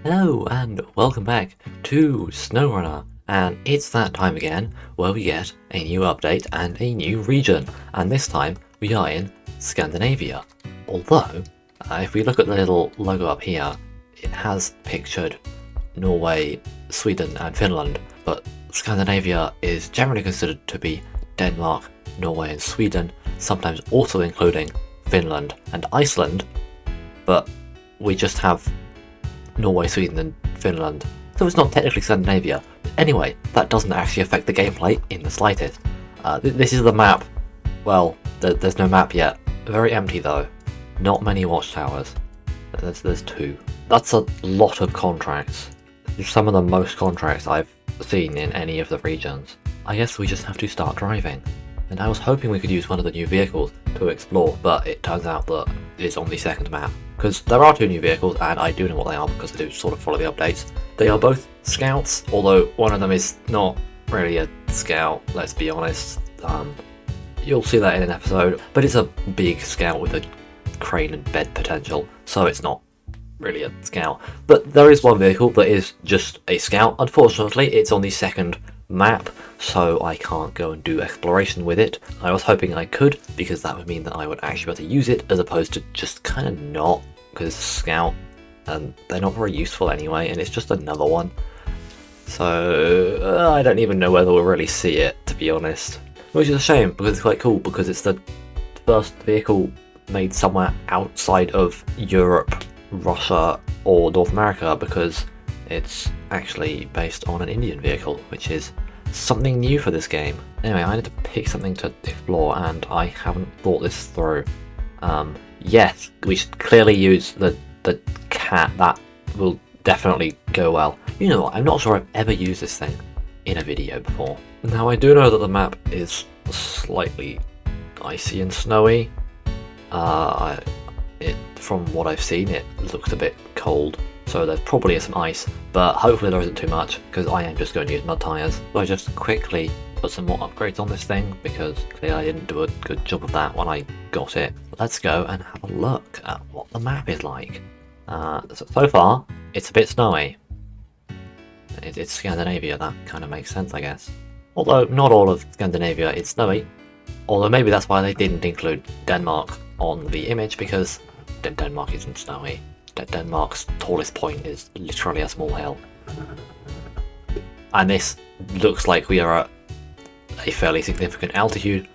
Hello and welcome back to SnowRunner, and it's that time again where we get a new update and a new region, and this time we are in Scandinavia. Although, if we look at the little logo up here, it has pictured Norway, Sweden and Finland, but Scandinavia is generally considered to be Denmark, Norway and Sweden, sometimes also including Finland and Iceland, but we just have Norway, Sweden and Finland, so it's not technically Scandinavia. Anyway, that doesn't actually affect the gameplay in the slightest. This is the map. Well, there's no map yet. Very empty though. Not many watchtowers. There's two. That's a lot of contracts. Some of the most contracts I've seen in any of the regions. I guess we just have to start driving. And I was hoping we could use one of the new vehicles to explore, but it turns out that it's on the second map. Because there are two new vehicles, and I do know what they are because I do sort of follow the updates. They are both scouts, although one of them is not really a scout, let's be honest. You'll see that in an episode, but it's a big scout with a crane and bed potential, so it's not really a scout. But there is one vehicle that is just a scout. Unfortunately, it's on the second map, so I can't go and do exploration with it. I was hoping I could, because that would mean that I would actually be able to use it, as opposed to just kind of not, because it's a scout, and they're not very useful anyway, and it's just another one. So, I don't even know whether we'll really see it, to be honest. Which is a shame, because it's quite cool, because it's the first vehicle made somewhere outside of Europe, Russia, or North America, because it's actually based on an Indian vehicle, which is something new for this game. Anyway, I need to pick something to explore, and I haven't thought this through. Yes, we should clearly use the cat. That will definitely go well. You know what, I'm not sure I've ever used this thing in a video before. Now, I do know that the map is slightly icy and snowy. From what I've seen, it looks a bit cold. So there's probably some ice, but hopefully there isn't too much, because I am just going to use mud tyres. So I just quickly put some more upgrades on this thing, because clearly I didn't do a good job of that when I got it. Let's go and have a look at what the map is like. So far, it's a bit snowy. It's Scandinavia, that kind of makes sense, I guess. Although not all of Scandinavia is snowy. Although maybe that's why they didn't include Denmark on the image, because Denmark isn't snowy. Denmark's tallest point is literally a small hill. And this looks like we are at a fairly significant altitude,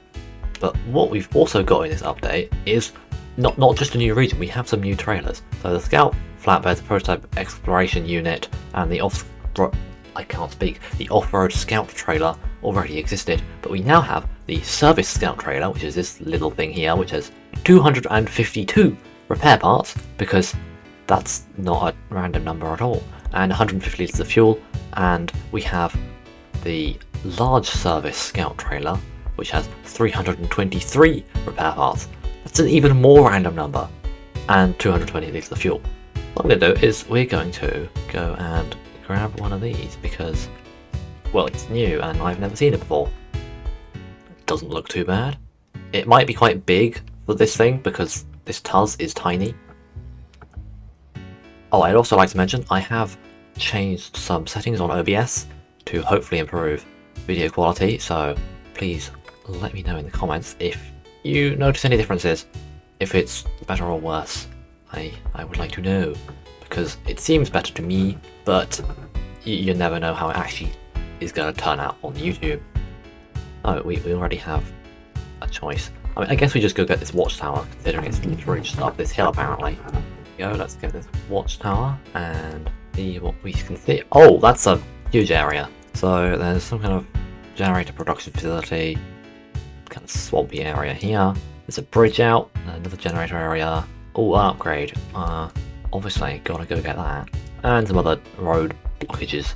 but what we've also got in this update is not just a new region, we have some new trailers. So the Scout Flatbed Prototype Exploration Unit and the off-road Scout trailer already existed, but we now have the Service Scout trailer, which is this little thing here, which has 252 repair parts, because that's not a random number at all, and 150 litres of fuel. And we have the large service scout trailer, which has 323 repair parts. That's an even more random number, and 220 litres of fuel. What I'm going to do is we're going to go and grab one of these, because, well, it's new and I've never seen it before. It doesn't look too bad. It might be quite big for this thing, because this TUS is tiny. Oh, I'd also like to mention I have changed some settings on OBS to hopefully improve video quality, so please let me know in the comments if you notice any differences, if it's better or worse. I would like to know, because it seems better to me, but you never know how it actually is going to turn out on YouTube. Oh, we already have a choice. I mean, I guess we just go get this watchtower, considering it's literally just up this hill apparently. Let's get this watchtower and see what we can see. Oh, that's a huge area. So there's some kind of generator production facility, kind of swampy area here. There's a bridge out, another generator area. Oh, upgrade. Obviously, gotta go get that. And some other road blockages,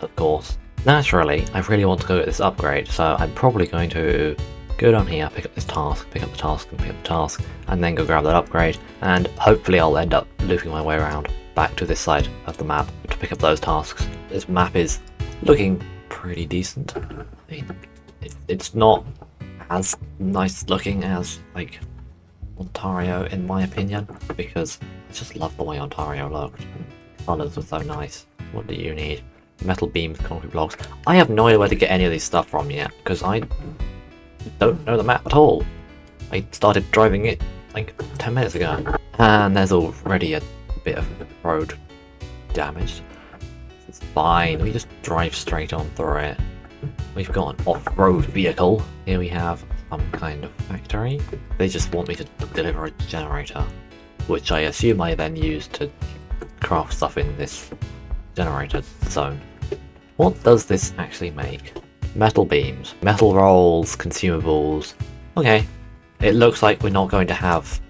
of course. Naturally, I really want to go get this upgrade, so I'm probably going to go down here, pick up this task, pick up the task, and pick up the task, and then go grab that upgrade, and hopefully I'll end up looping my way around back to this side of the map to pick up those tasks. This map is looking pretty decent. I mean, it's not as nice looking as, like, Ontario, in my opinion, because I just love the way Ontario looked. colours were so nice. What do you need? Metal beams, concrete blocks. I have no idea where to get any of these stuff from yet, because I don't know the map at all. I started driving it like 10 minutes ago. And there's already a bit of road damage. It's fine, we just drive straight on through it. We've got an off-road vehicle. Here we have some kind of factory. They just want me to deliver a generator, which I assume I then use to craft stuff in this generator zone. What does this actually make? Metal beams, metal rolls, consumables. Okay, it looks like we're not going to have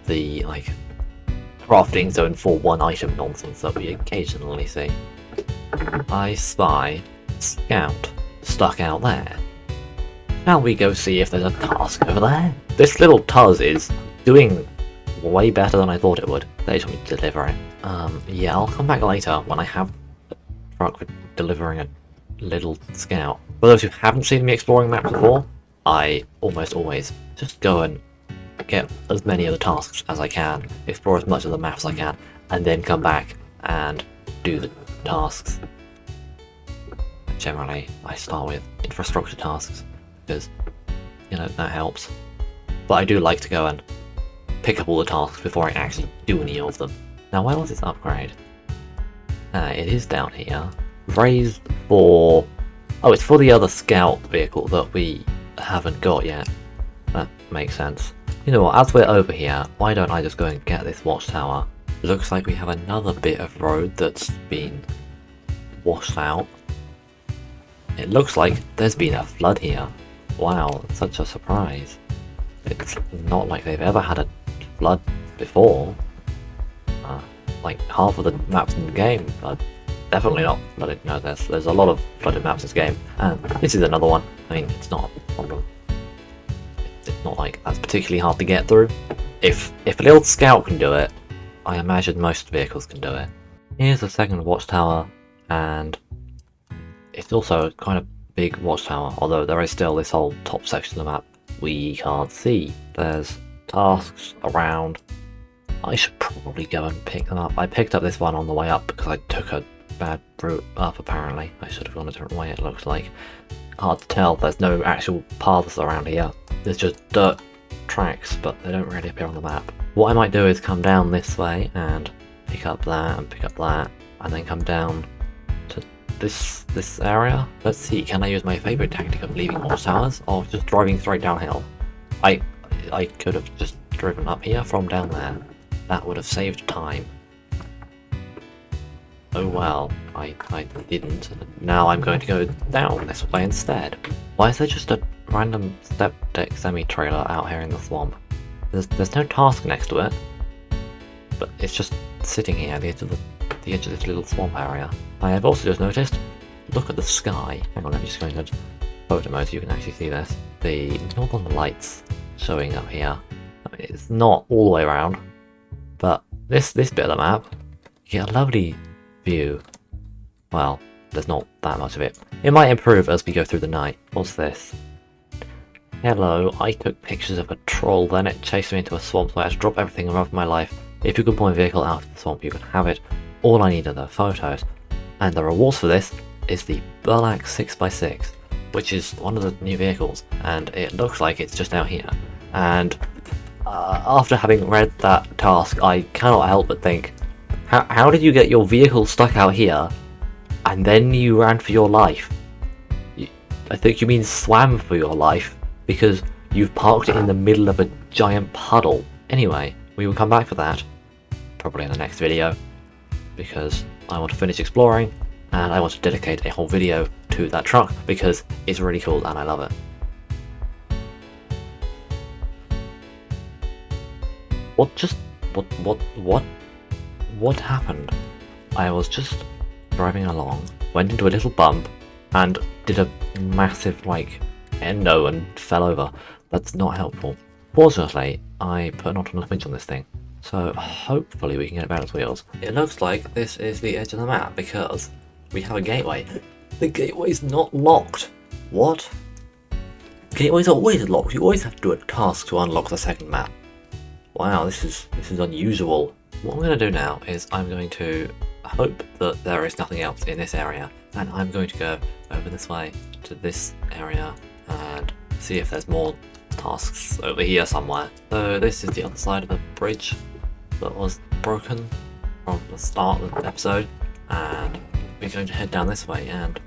the like crafting zone for one item nonsense that we occasionally see. I spy Scout stuck out there. Shall we go see if there's a task over there? This little Tuz is doing way better than I thought it would. They told me to deliver it. Yeah, I'll come back later when I have a truck for delivering a little Scout. For those who haven't seen me exploring maps before, I almost always just go and get as many of the tasks as I can, explore as much of the map as I can, and then come back and do the tasks. Generally, I start with infrastructure tasks, because, you know, that helps. But I do like to go and pick up all the tasks before I actually do any of them. Now, where was this upgrade? It is down here. Raised for... oh, it's for the other scout vehicle that we haven't got yet. That makes sense. You know what, as we're over here, why don't I just go and get this watchtower? Looks like we have another bit of road that's been washed out. It looks like there's been a flood here. Wow, such a surprise. It's not like they've ever had a flood before. Like half of the maps in the game are definitely not flooded. No, there's a lot of flooded maps in this game, and this is another one. I mean, it's not a problem. It's not like that's particularly hard to get through. If a little scout can do it, I imagine most vehicles can do it. Here's the second watchtower, and it's also a kind of big watchtower, although there is still this whole top section of the map we can't see. There's tasks around. I should probably go and pick them up. I picked up this one on the way up because I took a bad route up, apparently. I should have gone a different way, it looks like. Hard to tell, there's no actual paths around here. There's just dirt tracks, but they don't really appear on the map. What I might do is come down this way and pick up that and pick up that, and then come down to this area. Let's see, can I use my favourite tactic of leaving watchtowers or just driving straight downhill? I could have just driven up here from down there. That would have saved time. Oh well, I didn't. Now I'm going to go down this way instead. Why is there just a random step deck semi-trailer out here in the swamp? There's no task next to it, but it's just sitting here at the edge of this little swamp area. I have also just noticed, look at the sky. Hang on, let me just go into photo mode so you can actually see this. The northern lights showing up here. I mean, it's not all the way around, but this bit of the map, you get a lovely view. Well, there's not that much of it. It might improve as we go through the night. What's this? Hello, I took pictures of a troll, then it chased me into a swamp, so I had to drop everything and run for my life. If you could pull my vehicle out of the swamp, you can have it. All I need are the photos. And the rewards for this is the Burlak 6x6, which is one of the new vehicles, and it looks like it's just out here. And after having read that task, I cannot help but think, how did you get your vehicle stuck out here, and then you ran for your life? I think you mean swam for your life, because you've parked it in the middle of a giant puddle. Anyway, we will come back for that, probably in the next video, because I want to finish exploring, and I want to dedicate a whole video to that truck, because it's really cool and I love it. What happened? I was just driving along, went into a little bump, and did a massive, endo and fell over. That's not helpful. Fortunately, I put an autonomous winch on this thing, so hopefully we can get it back on its wheels. It looks like this is the edge of the map, because we have a gateway. The gateway's not locked. What? Gateway's always locked. You always have to do a task to unlock the second map. Wow, this is unusual. What I'm going to do now is I'm going to hope that there is nothing else in this area, and I'm going to go over this way to this area and see if there's more tasks over here somewhere. So this is the other side of the bridge that was broken from the start of the episode, and we're going to head down this way, and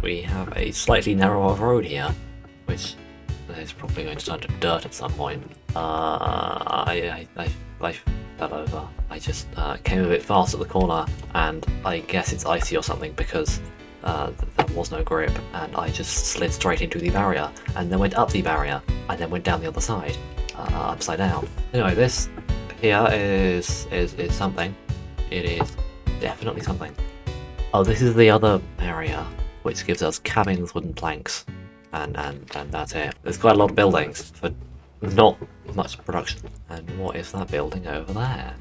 we have a slightly narrower road here, which is probably going to turn to dirt at some point. I fell over. I just came a bit fast at the corner, and I guess it's icy or something because there was no grip, and I just slid straight into the barrier, and then went up the barrier, and then went down the other side, upside down. Anyway, this here is something. It is definitely something. Oh, this is the other area, which gives us cabins, wooden planks, and that's it. There's quite a lot of buildings for not much production. And what is that building over there?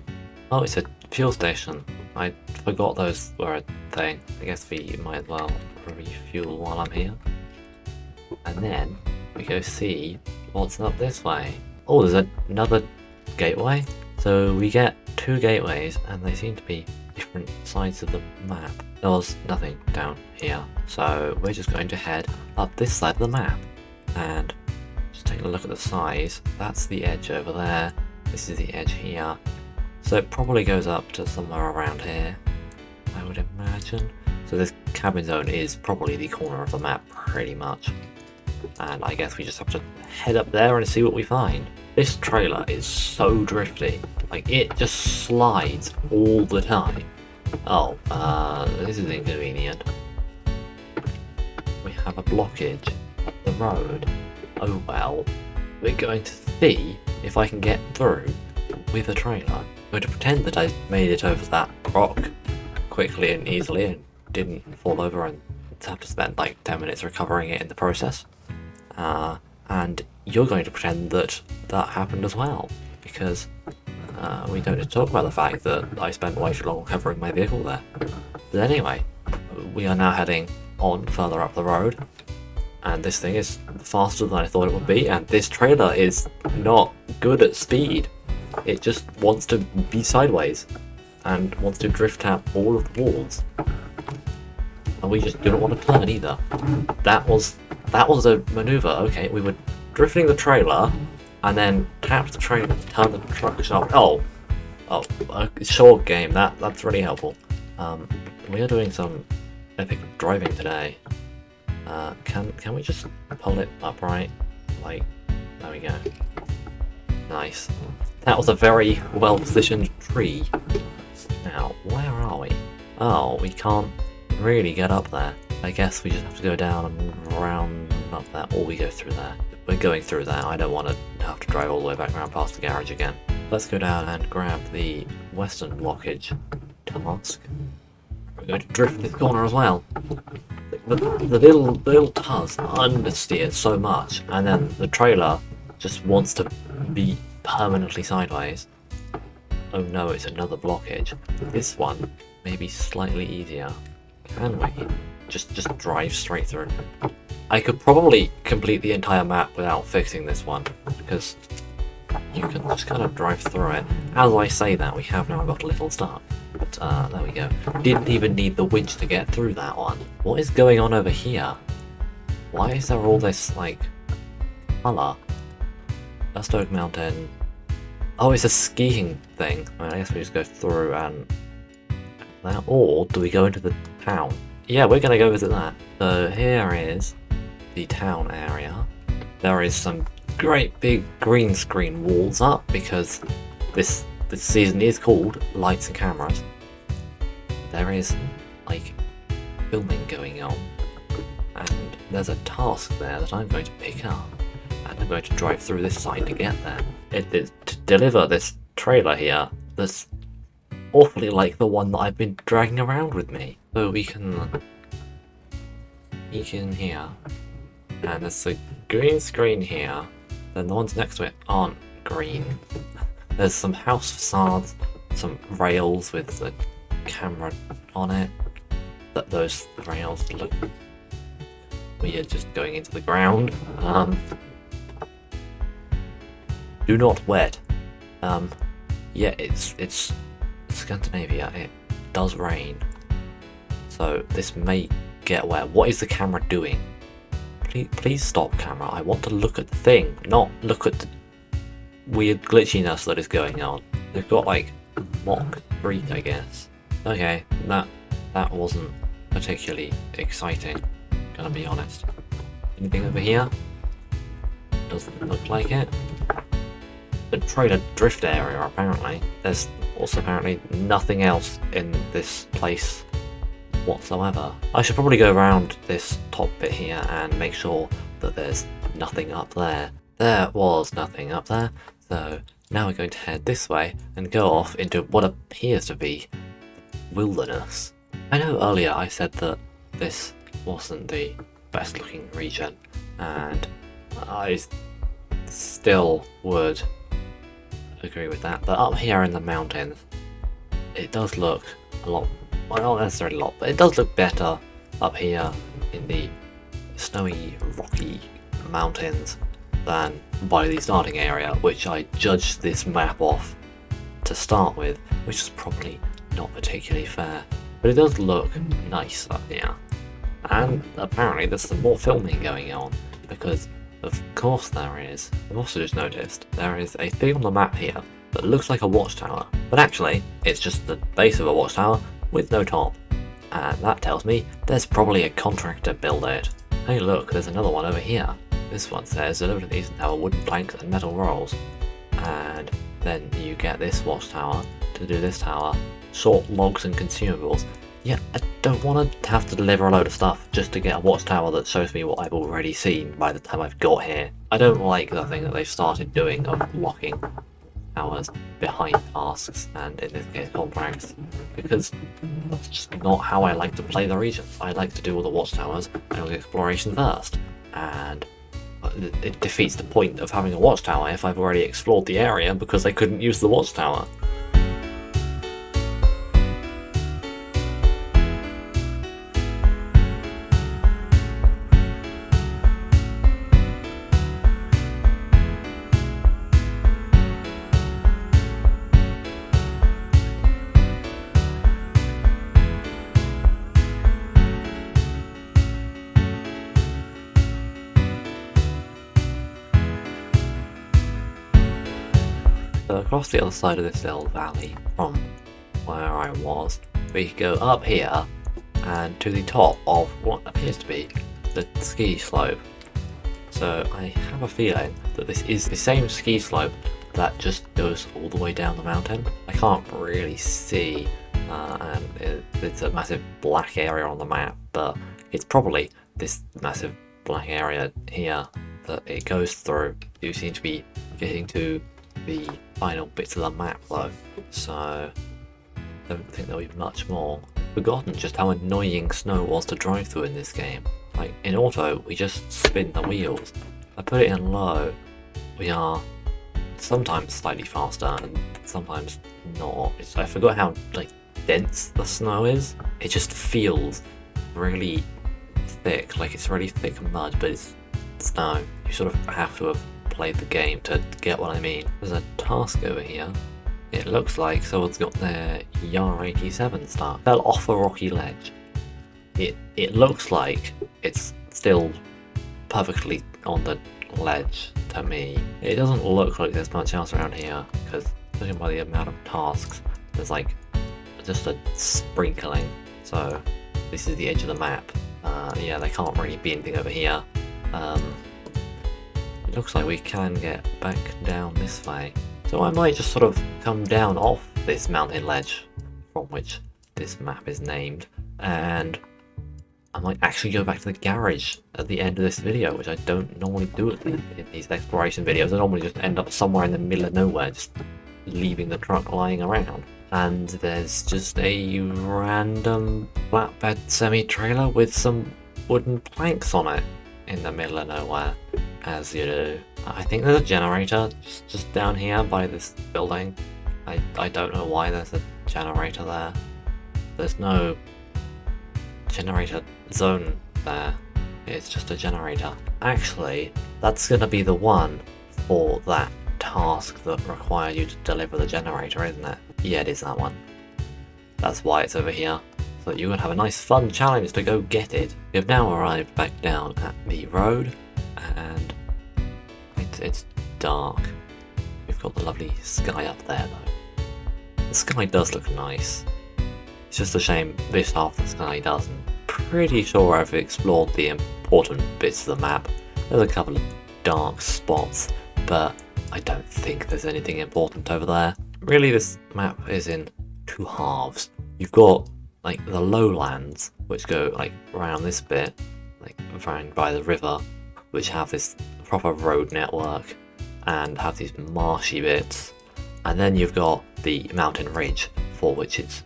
Oh, it's a fuel station. I forgot those were a thing. I guess we might as well refuel while I'm here. And then we go see what's up this way. Oh, there's another gateway. So we get 2 gateways, and they seem to be different sides of the map. There was nothing down here, so we're just going to head up this side of the map. And just take a look at the size. That's the edge over there. This is the edge here. So it probably goes up to somewhere around here, I would imagine. So this cabin zone is probably the corner of the map, pretty much. And I guess we just have to head up there and see what we find. This trailer is so drifty. Like, it just slides all the time. Oh, this is inconvenient. We have a blockage up the road. Oh well. We're going to see if I can get through with a trailer. I'm going to pretend that I made it over that rock quickly and easily and didn't fall over and have to spend like 10 minutes recovering it in the process. And you're going to pretend that that happened as well, because we don't need to talk about the fact that I spent way too long recovering my vehicle there. But anyway, we are now heading on further up the road, and this thing is faster than I thought it would be, and this trailer is not good at speed. It just wants to be sideways and wants to drift out all of the walls, and we just do not want to turn either. That was a maneuver. Okay, we were drifting the trailer and then tapped the trailer to turn the truck sharp. Oh, a short game. That's really helpful. We are doing some epic driving today. Can we just pull it upright? Like, there we go. Nice. That was a very well positioned tree. Now, where are we? Oh, we can't really get up there. I guess we just have to go down and round up there, or we go through there. We're going through there. I don't want to have to drive all the way back around past the garage again. Let's go down and grab the western blockage task. We're going to drift this corner as well. The little tuz understeers so much, and then the trailer just wants to be permanently sideways. Oh no, it's another blockage. This one may be slightly easier. Can we just drive straight through? I could probably complete the entire map without fixing this one, because you can just kind of drive through it. As I say that, we have now got a little start. But there we go. Didn't even need the winch to get through that one. What is going on over here? Why is there all this, like, colour? Oak Mountain. Oh, it's a skiing thing. I mean, I guess we just go through and that, or do we go into the town? Yeah, we're gonna go visit that. So here is the town area. There is some great big green screen walls up because this season is called Lights and Cameras. There is like filming going on, and there's a task there that I'm going to pick up, and I'm going to drive through this site to get there. It is to deliver this trailer here that's awfully like the one that I've been dragging around with me. So we can here, and there's a green screen here, then the ones next to it aren't green. There's some house facades, some rails with the camera on it. Those rails look weird, just going into the ground. Do not wet. Yeah, it's Scandinavia. does rain. So this may get wet. What is the camera doing? Please stop, camera. I want to look at the thing, not look at the weird glitchiness that is going on. They've got like mock 3, I guess. Okay, that wasn't particularly exciting, gonna be honest. Anything over here? Doesn't look like it. The trailer drift area, apparently. There's also apparently nothing else in this place whatsoever. I should probably go around this top bit here and make sure that there's nothing up there. There was nothing up there, so now we're going to head this way and go off into what appears to be wilderness. I know earlier I said that this wasn't the best looking region, and I still would agree with that, but up here in the mountains it does look a lot, well, not necessarily a lot, but it does look better up here in the snowy, rocky mountains than by the starting area, which I judged this map off to start with, which is probably not particularly fair. But it does look nice up here. And apparently there's some more filming going on, because of course there is. I've also just noticed there is a thing on the map here that looks like a watchtower, but actually it's just the base of a watchtower with no top. And that tells me there's probably a contractor built it. Hey look, there's another one over here. This one says deliver to the eastern tower wooden planks and metal rolls. And then you get this watchtower to do this tower. Short logs and consumables. Yeah, I don't want to have to deliver a load of stuff just to get a watchtower that shows me what I've already seen by the time I've got here. I don't like the thing that they've started doing of locking towers behind tasks, and in this case contracts, because that's just not how I like to play the region. I like to do all the watchtowers and all the exploration first, and it defeats the point of having a watchtower if I've already explored the area because I couldn't use the watchtower. So across the other side of this little valley from where I was, we go up here and to the top of what appears to be the ski slope. So I have a feeling that this is the same ski slope that just goes all the way down the mountain. I can't really see, and it's a massive black area on the map, but it's probably this massive black area here that it goes through. You seem to be getting to the final bits of the map though, so I don't think there'll be much more. I've forgotten just how annoying snow was to drive through in this game. Like in auto, we just spin the wheels. I put it in low, we are sometimes slightly faster and sometimes not. I forgot how like dense the snow is. It just feels really thick, like it's really thick mud, but it's snow. You sort of have to have played the game to get what I mean. There's a task over here. It looks like someone's got their Yar 87 start. Fell off a rocky ledge. It looks like it's still perfectly on the ledge to me. It doesn't look like there's much else around here, because judging by the amount of tasks, there's like just a sprinkling. So this is the edge of the map. Yeah, there can't really be anything over here. It looks like we can get back down this way. So I might just sort of come down off this mountain ledge from which this map is named, and I might actually go back to the garage at the end of this video, which I don't normally do in these exploration videos. I normally just end up somewhere in the middle of nowhere, just leaving the truck lying around. And there's just a random flatbed semi-trailer with some wooden planks on it in the middle of nowhere, as you do. I think there's a generator just down here by this building. I don't know why there's a generator there. There's no generator zone there. It's just a generator. Actually, that's gonna be the one for that task that required you to deliver the generator, isn't it? Yeah, it is that one. That's why it's over here. So that you can have a nice fun challenge to go get it. We have now arrived back down at the road, and it's dark. We've got the lovely sky up there though. The sky does look nice. It's just a shame this half of the sky doesn't. Pretty sure I've explored the important bits of the map. There's a couple of dark spots, but I don't think there's anything important over there. Really, this map is in two halves. You've got like the lowlands, which go like around this bit, like around by the river, which have this proper road network and have these marshy bits. And then you've got the mountain ridge, for which it's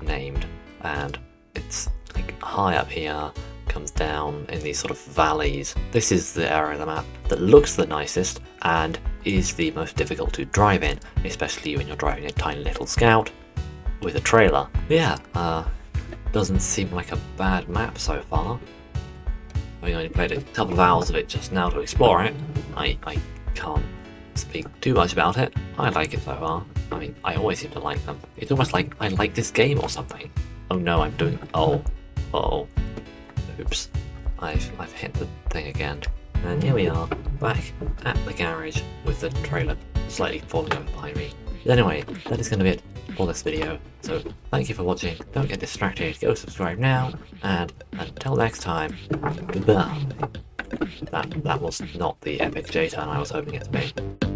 named, and it's like high up here, comes down in these sort of valleys. This is the area of the map that looks the nicest and is the most difficult to drive in, especially when you're driving a tiny little Scout with a trailer. Yeah, doesn't seem like a bad map so far. I only played a couple of hours of it just now to explore it. I can't speak too much about it. I like it so far. I mean, I always seem to like them. It's almost like I like this game or something. Oh no, I'm doing... oh. Oops. I've hit the thing again. And here we are, back at the garage with the trailer slightly falling over behind me. But anyway, that is going to be it for this video. So thank you for watching. Don't get distracted. Go subscribe now. And until next time, goodbye. That was not the epic J-turn I was hoping it to be.